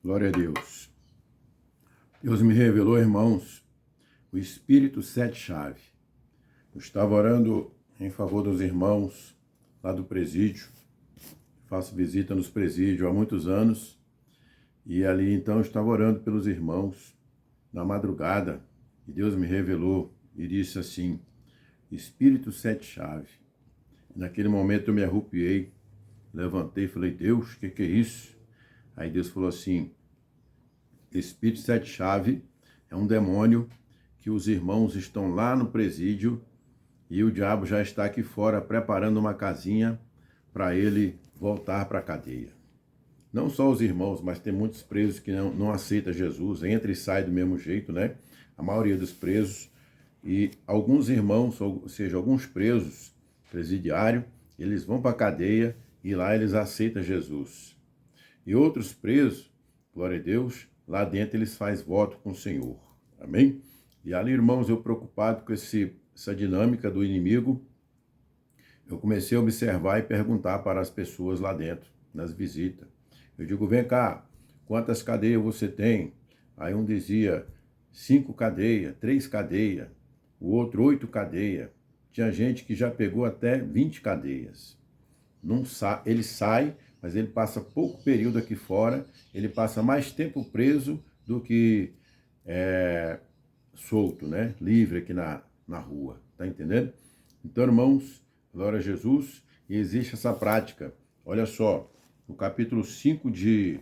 Glória a Deus. Deus me revelou, irmãos, o Espírito Sete-Chave. Eu estava orando em favor dos irmãos lá do presídio. Faço visita nos presídios há muitos anos. E ali, então, eu estava orando pelos irmãos na madrugada. E Deus me revelou e disse assim, Espírito Sete-Chave. Naquele momento eu me arrupiei, levantei e falei, Deus, o que é isso? Aí Deus falou assim, Espírito Sete-Chave é um demônio que os irmãos estão lá no presídio e o diabo já está aqui fora preparando uma casinha para ele voltar para a cadeia. Não só os irmãos, mas tem muitos presos que não aceitam Jesus, entra e sai do mesmo jeito, né? A maioria dos presos. E alguns irmãos, ou seja, alguns presos presidiários, eles vão para a cadeia e lá eles aceitam Jesus. E outros presos, glória a Deus, lá dentro eles fazem voto com o Senhor. Amém? E ali, irmãos, eu preocupado com essa dinâmica do inimigo, eu comecei a observar e perguntar para as pessoas lá dentro, nas visitas. Eu digo, vem cá, quantas cadeias você tem? Aí um dizia, 5 cadeias, 3 cadeias, o outro 8 cadeias. Tinha gente que já pegou até 20 cadeias. Ele sai, mas ele passa pouco período aqui fora, ele passa mais tempo preso do que solto, né? Livre aqui na rua, tá entendendo? Então, irmãos, glória a Jesus, e existe essa prática. Olha só, no capítulo 5 de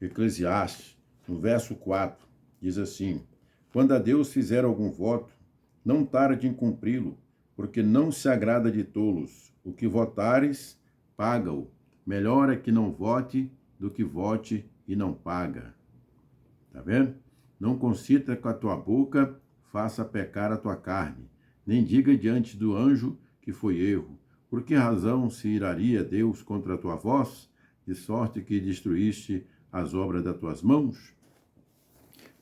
Eclesiastes, no verso 4, diz assim, quando a Deus fizer algum voto, não tarde em cumpri-lo, porque não se agrada de tolos. O que votares, paga-o. Melhor é que não vote do que vote e não paga. Tá vendo? Não concita com a tua boca, faça pecar a tua carne. Nem diga diante do anjo que foi erro. Por que razão se iraria Deus contra a tua voz, de sorte que destruíste as obras das tuas mãos?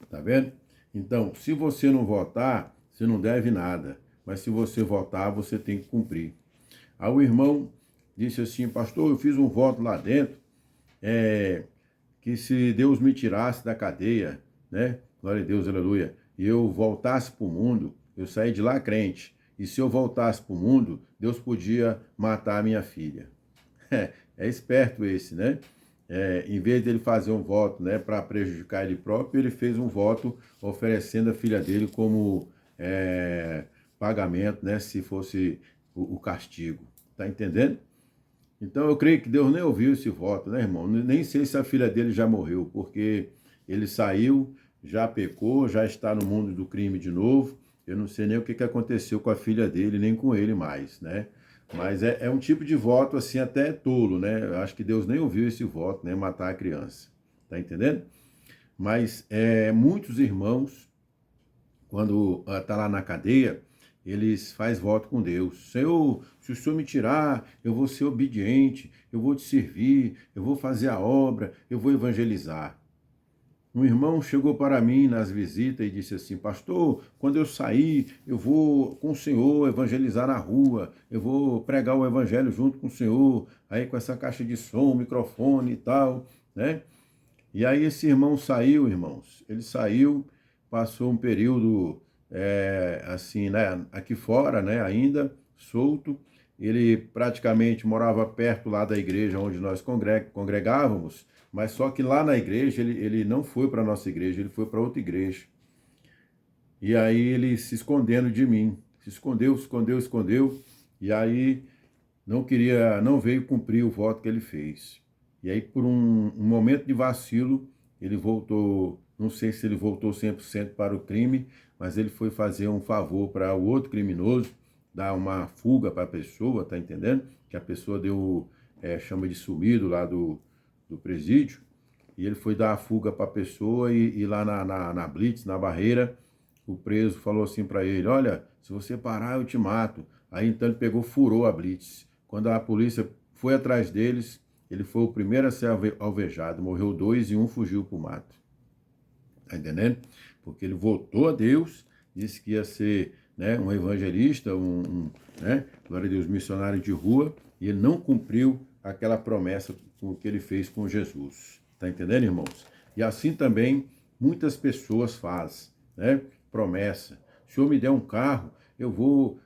Tá vendo? Então, se você não votar, você não deve nada. Mas se você votar, você tem que cumprir. Aí o irmão disse assim, pastor, eu fiz um voto lá dentro, que se Deus me tirasse da cadeia, né? Glória a Deus, aleluia. E eu voltasse para o mundo, eu saí de lá crente. E se eu voltasse para o mundo, Deus podia matar a minha filha. É esperto esse, né? Em vez dele fazer um voto, né, para prejudicar ele próprio, ele fez um voto oferecendo a filha dele como pagamento, né, se fosse o castigo. Tá entendendo? Então eu creio que Deus nem ouviu esse voto, né, irmão? Nem sei se a filha dele já morreu, porque ele saiu, já pecou, já está no mundo do crime de novo. Eu não sei nem o que aconteceu com a filha dele, nem com ele mais, né? Mas é um tipo de voto, assim, até tolo, né? Eu acho que Deus nem ouviu esse voto, né? Matar a criança. Tá entendendo? Mas muitos irmãos, quando tá lá na cadeia, eles fazem voto com Deus. Senhor, se o Senhor me tirar, eu vou ser obediente, eu vou te servir, eu vou fazer a obra, eu vou evangelizar. Um irmão chegou para mim nas visitas e disse assim, pastor, quando eu sair, eu vou com o senhor evangelizar na rua, eu vou pregar o evangelho junto com o senhor, aí com essa caixa de som, microfone e tal, né? E aí esse irmão saiu, irmãos, ele saiu, passou um período, assim, né, aqui fora, né, ainda, solto, ele praticamente morava perto lá da igreja onde nós congregávamos, mas só que lá na igreja, ele não foi para a nossa igreja, ele foi para outra igreja. E aí ele se escondendo de mim, se escondeu, e aí não veio cumprir o voto que ele fez. E aí por um momento de vacilo, ele voltou, não sei se ele voltou 100% para o crime, mas ele foi fazer um favor para o outro criminoso, dar uma fuga para a pessoa, tá entendendo? Que a pessoa deu, chama de sumido lá do presídio, e ele foi dar a fuga para a pessoa e lá na blitz, na barreira, o preso falou assim para ele, olha, se você parar eu te mato. Aí então ele pegou, furou a blitz. Quando a polícia foi atrás deles, ele foi o primeiro a ser alvejado, morreu 2 e 1 fugiu para o mato. Tá entendendo? Porque ele voltou a Deus, disse que ia ser, né, um evangelista, né, glória a Deus, missionário de rua, e ele não cumpriu aquela promessa que ele fez com Jesus. Tá entendendo, irmãos? E assim também muitas pessoas fazem, né? Promessa. Se o Senhor me der um carro, eu vou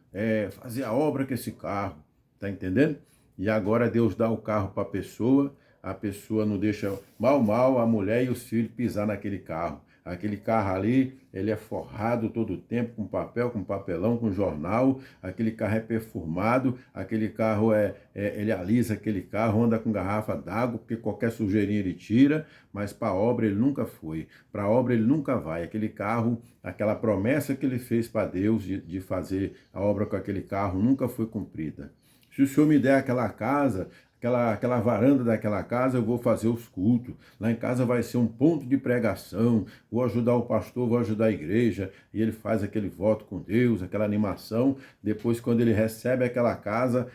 fazer a obra com esse carro. Tá entendendo? E agora Deus dá o carro para a pessoa não deixa mal a mulher e os filhos pisar naquele carro. Aquele carro ali, ele é forrado todo o tempo com papel, com papelão, com jornal. Aquele carro é perfumado, aquele carro ele alisa aquele carro, anda com garrafa d'água, porque qualquer sujeirinha ele tira, mas para a obra ele nunca foi. Para a obra ele nunca vai. Aquele carro, aquela promessa que ele fez para Deus de fazer a obra com aquele carro nunca foi cumprida. Se o Senhor me der aquela casa, aquela varanda daquela casa, eu vou fazer os cultos. Lá em casa vai ser um ponto de pregação. Vou ajudar o pastor, vou ajudar a igreja. E ele faz aquele voto com Deus, aquela animação. Depois, quando ele recebe aquela casa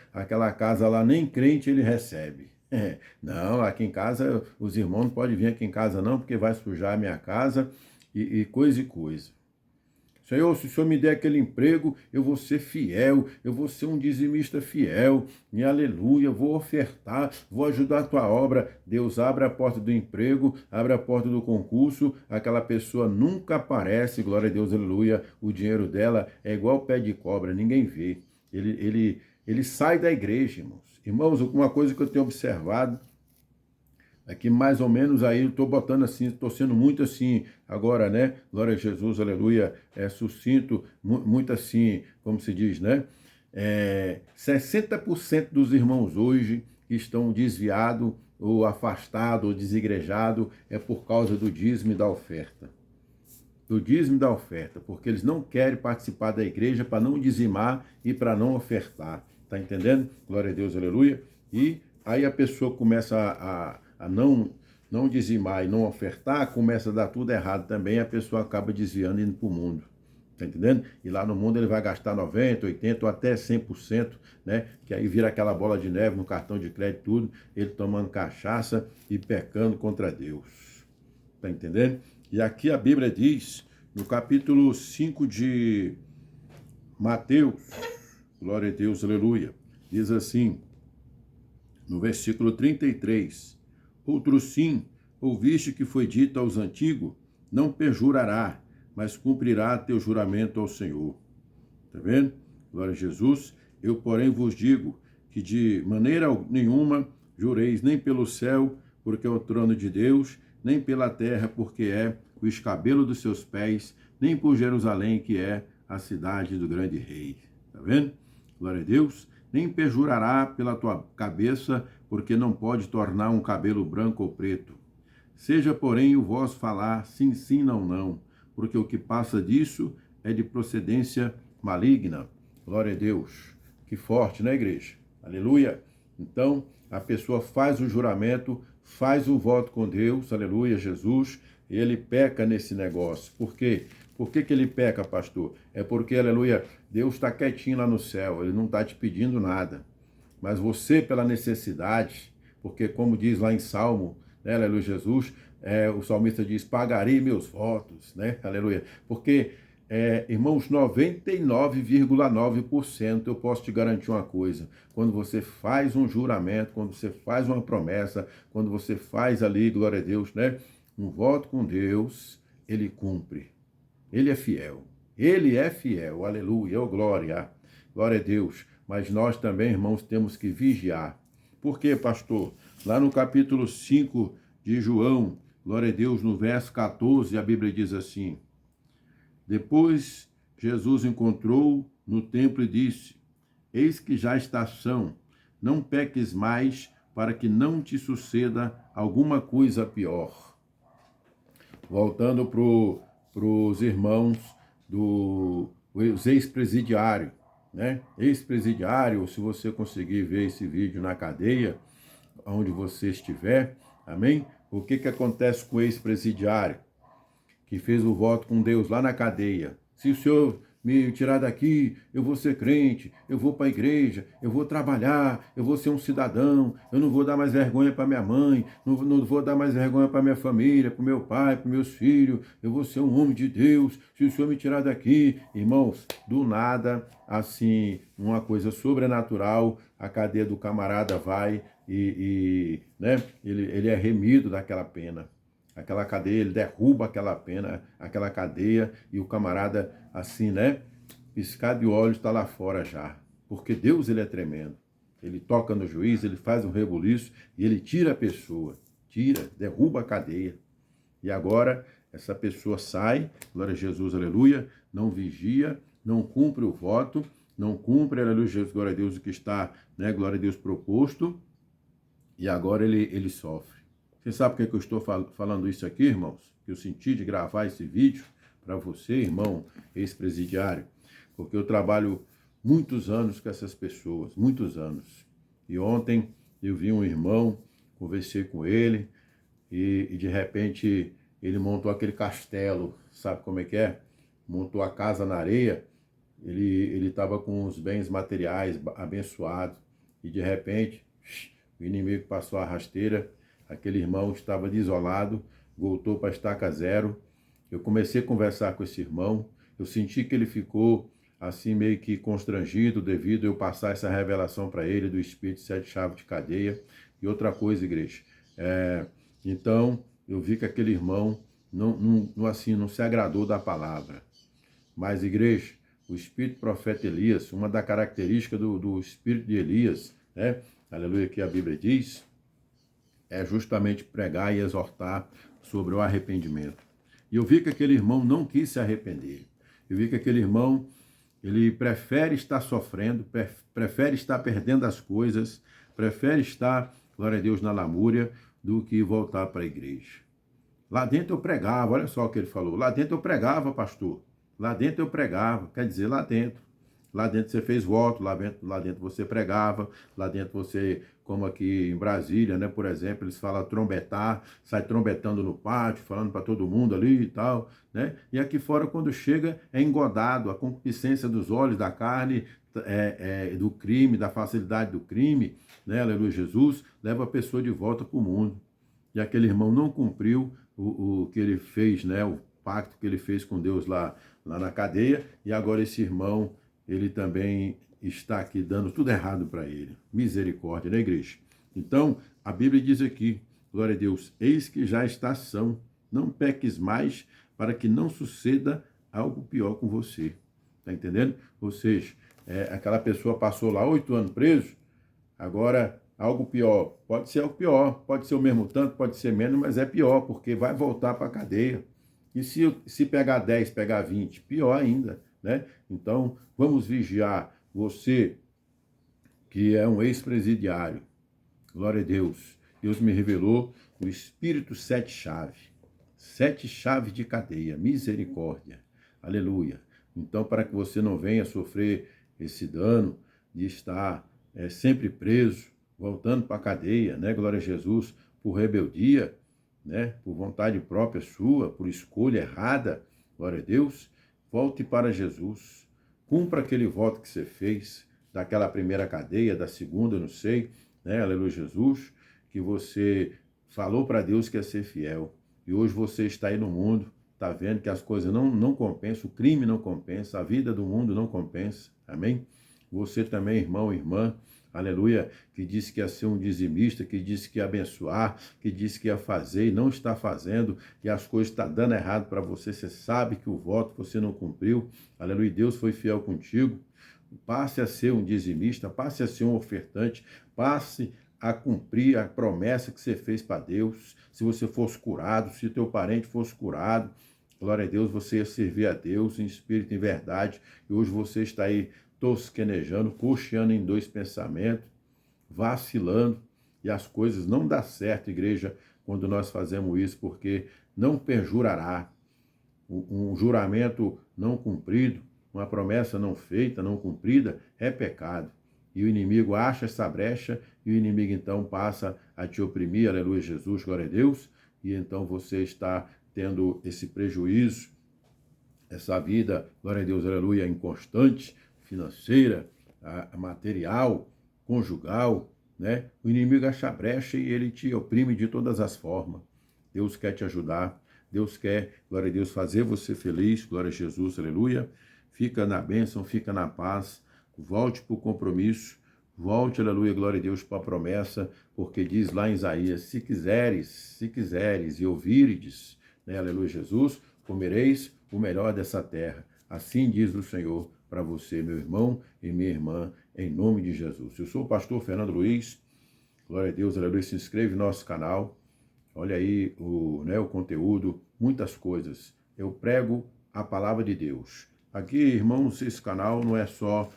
lá nem crente ele recebe. Não, aqui em casa, os irmãos não podem vir aqui em casa não, porque vai sujar a minha casa e coisa. Senhor, se o Senhor me der aquele emprego, eu vou ser fiel, eu vou ser um dizimista fiel, e aleluia, vou ofertar, vou ajudar a tua obra. Deus abre a porta do emprego, abre a porta do concurso, aquela pessoa nunca aparece, glória a Deus, aleluia, o dinheiro dela é igual pé de cobra, ninguém vê. Ele sai da igreja, irmãos. Irmãos, uma coisa que eu tenho observado, aqui mais ou menos aí, eu estou botando assim, estou sendo muito assim, agora, né? Glória a Jesus, aleluia, sucinto, muito assim, como se diz, né? 60% dos irmãos hoje que estão desviados, ou afastados, ou desigrejados, é por causa do dízimo e da oferta. Do dízimo e da oferta, porque eles não querem participar da igreja para não dizimar e para não ofertar. Tá entendendo? Glória a Deus, aleluia. E aí a pessoa começa a não dizimar e não ofertar, começa a dar tudo errado também, a pessoa acaba desviando e indo para o mundo. Tá entendendo? E lá no mundo ele vai gastar 90%, 80% ou até 100%, né? Que aí vira aquela bola de neve no cartão de crédito, tudo, ele tomando cachaça e pecando contra Deus. Tá entendendo? E aqui a Bíblia diz, no capítulo 5 de Mateus, glória a Deus, aleluia, diz assim, no versículo 33, outro sim, ouviste que foi dito aos antigos, não perjurará, mas cumprirá teu juramento ao Senhor. Está vendo? Glória a Jesus. Eu, porém, vos digo que de maneira nenhuma jureis nem pelo céu, porque é o trono de Deus, nem pela terra, porque é o escabelo dos seus pés, nem por Jerusalém, que é a cidade do grande rei. Está vendo? Glória a Deus. Nem perjurará pela tua cabeça, porque não pode tornar um cabelo branco ou preto. Seja, porém, o vosso falar sim, sim, não, não, porque o que passa disso é de procedência maligna. Glória a Deus. Que forte, né, igreja? Aleluia. Então, a pessoa faz o juramento, faz o voto com Deus, aleluia, Jesus, e ele peca nesse negócio. Por quê? Por que ele peca, pastor? É porque, aleluia, Deus está quietinho lá no céu, ele não está te pedindo nada. Mas você, pela necessidade, porque como diz lá em Salmo, né, aleluia, Jesus, o salmista diz, pagarei meus votos, né, aleluia. Porque, irmãos, 99,9% eu posso te garantir uma coisa, quando você faz um juramento, quando você faz uma promessa, quando você faz ali, glória a Deus, né, um voto com Deus, ele cumpre. Ele é fiel, aleluia, glória a Deus. Mas nós também, irmãos, temos que vigiar. Por quê, pastor? Lá no capítulo 5 de João, glória a Deus, no verso 14, a Bíblia diz assim, depois Jesus encontrou no templo e disse, eis que já está são, não peques mais, para que não te suceda alguma coisa pior. Voltando para os irmãos os ex-presidiários, né? Ex-presidiário, se você conseguir ver esse vídeo na cadeia, onde você estiver, amém? O que acontece com o ex-presidiário que fez o voto com Deus lá na cadeia? Se o senhor me tirar daqui, eu vou ser crente, eu vou para a igreja, eu vou trabalhar, eu vou ser um cidadão, eu não vou dar mais vergonha para minha mãe, não vou dar mais vergonha para minha família, para o meu pai, para meus filhos, eu vou ser um homem de Deus, se o senhor me tirar daqui. Irmãos, do nada, assim, uma coisa sobrenatural, a cadeia do camarada vai né, ele é remido daquela pena. aquela cadeia, ele derruba aquela pena, aquela cadeia, e o camarada, assim, né, piscar de olhos, está lá fora já. Porque Deus, ele é tremendo. Ele toca no juiz, ele faz um rebuliço e ele tira a pessoa. Tira, derruba a cadeia. E agora, essa pessoa sai, glória a Jesus, aleluia, não vigia, não cumpre o voto, não cumpre, aleluia, Jesus, glória a Deus, o que está, né, glória a Deus, proposto, e agora ele sofre. Você sabe por que eu estou falando isso aqui, irmãos? Que eu senti de gravar esse vídeo para você, irmão ex-presidiário, porque eu trabalho muitos anos com essas pessoas, muitos anos. E ontem eu vi um irmão, conversei com ele, e de repente ele montou aquele castelo, sabe como é que é? Montou a casa na areia, ele estava com os bens materiais abençoados, e de repente o inimigo passou a rasteira, aquele irmão estava desolado, voltou para a estaca zero. Eu comecei a conversar com esse irmão, eu senti que ele ficou assim meio que constrangido devido a eu passar essa revelação para ele do Espírito 7 chaves de cadeia. E outra coisa, igreja, então eu vi que aquele irmão não se agradou da palavra. Mas, igreja, o Espírito profeta Elias, uma da características do Espírito de Elias, né, aleluia, que a Bíblia diz, é justamente pregar e exortar sobre o arrependimento. E eu vi que aquele irmão não quis se arrepender. Eu vi que aquele irmão, ele prefere estar sofrendo, prefere estar perdendo as coisas, prefere estar, glória a Deus, na lamúria, do que voltar para a igreja. Lá dentro eu pregava, olha só o que ele falou, lá dentro eu pregava, pastor, lá dentro eu pregava, quer dizer, lá dentro você fez voto, lá dentro você pregava, lá dentro você, como aqui em Brasília, né, por exemplo, eles falam trombetar, sai trombetando no pátio, falando para todo mundo ali e tal, né, e aqui fora quando chega é engodado, a concupiscência dos olhos, da carne, do crime, da facilidade do crime, né, aleluia, Jesus, leva a pessoa de volta para o mundo. E aquele irmão não cumpriu o que ele fez, né, o pacto que ele fez com Deus lá na cadeia, e agora esse irmão, ele também está aqui dando tudo errado para ele. Misericórdia, né, igreja? Então, a Bíblia diz aqui, glória a Deus, eis que já está ação, não peques mais, para que não suceda algo pior com você. Tá entendendo? Ou seja, aquela pessoa passou lá 8 anos preso, agora algo pior. Pode ser algo pior, pode ser o mesmo tanto, pode ser menos, mas é pior, porque vai voltar para a cadeia. E se pegar 10, pegar 20, pior ainda, né? Então, vamos vigiar. Você que é um ex-presidiário, glória a Deus, Deus me revelou o Espírito 7 chaves de cadeia, misericórdia, aleluia. Então, para que você não venha sofrer esse dano de estar sempre preso, voltando para a cadeia, né, glória a Jesus, por rebeldia, né, por vontade própria sua, por escolha errada, glória a Deus, volte para Jesus, cumpra aquele voto que você fez, daquela primeira cadeia, da segunda, não sei, né, aleluia Jesus, que você falou para Deus que ia ser fiel, e hoje você está aí no mundo, está vendo que as coisas não compensam, o crime não compensa, a vida do mundo não compensa, amém? Você também, irmão, irmã, aleluia, que disse que ia ser um dizimista, que disse que ia abençoar, que disse que ia fazer e não está fazendo, e as coisas estão dando errado para você, você sabe que o voto você não cumpriu, aleluia, Deus foi fiel contigo, passe a ser um dizimista, passe a ser um ofertante, passe a cumprir a promessa que você fez para Deus, se você fosse curado, se teu parente fosse curado, glória a Deus, você ia servir a Deus em espírito e em verdade, e hoje você está aí tosquenejando, cocheando em 2 pensamentos, vacilando, e as coisas não dão certo, igreja, quando nós fazemos isso, porque não perjurará. Um juramento não cumprido, uma promessa não feita, não cumprida, é pecado. E o inimigo acha essa brecha, e o inimigo então passa a te oprimir, aleluia Jesus, glória a Deus, e então você está tendo esse prejuízo, essa vida, glória a Deus, aleluia, inconstante, financeira, a material, conjugal, né? O inimigo acha a brecha e ele te oprime de todas as formas. Deus quer te ajudar, Deus quer, glória a Deus, fazer você feliz, glória a Jesus, aleluia. Fica na bênção, fica na paz, volte para o compromisso, Volte, aleluia, glória a Deus, para a promessa, porque diz lá em Isaías, se quiseres e ouviredes, né, aleluia, Jesus, comereis o melhor dessa terra. Assim diz o Senhor para você, meu irmão e minha irmã, em nome de Jesus. Eu sou o pastor Fernando Luiz, glória a Deus, aleluia, se inscreve no nosso canal, olha aí o conteúdo, muitas coisas. Eu prego a palavra de Deus. Aqui, irmãos, esse canal não é só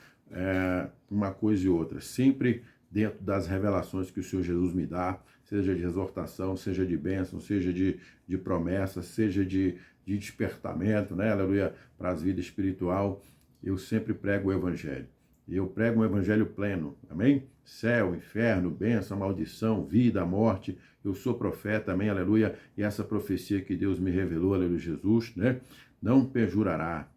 uma coisa e outra, sempre dentro das revelações que o Senhor Jesus me dá, seja de exortação, seja de bênção, seja de promessa, seja de despertamento, né, aleluia, para as vidas espiritual, eu sempre prego o evangelho. E eu prego um evangelho pleno, amém? Céu, inferno, bênção, maldição, vida, morte. Eu sou profeta, amém, aleluia. E essa profecia que Deus me revelou, aleluia, Jesus, né? Não perjurará.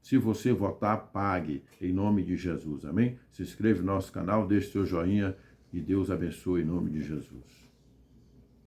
Se você votar, pague, em nome de Jesus, amém? Se inscreve no nosso canal, deixe seu joinha e Deus abençoe em nome de Jesus.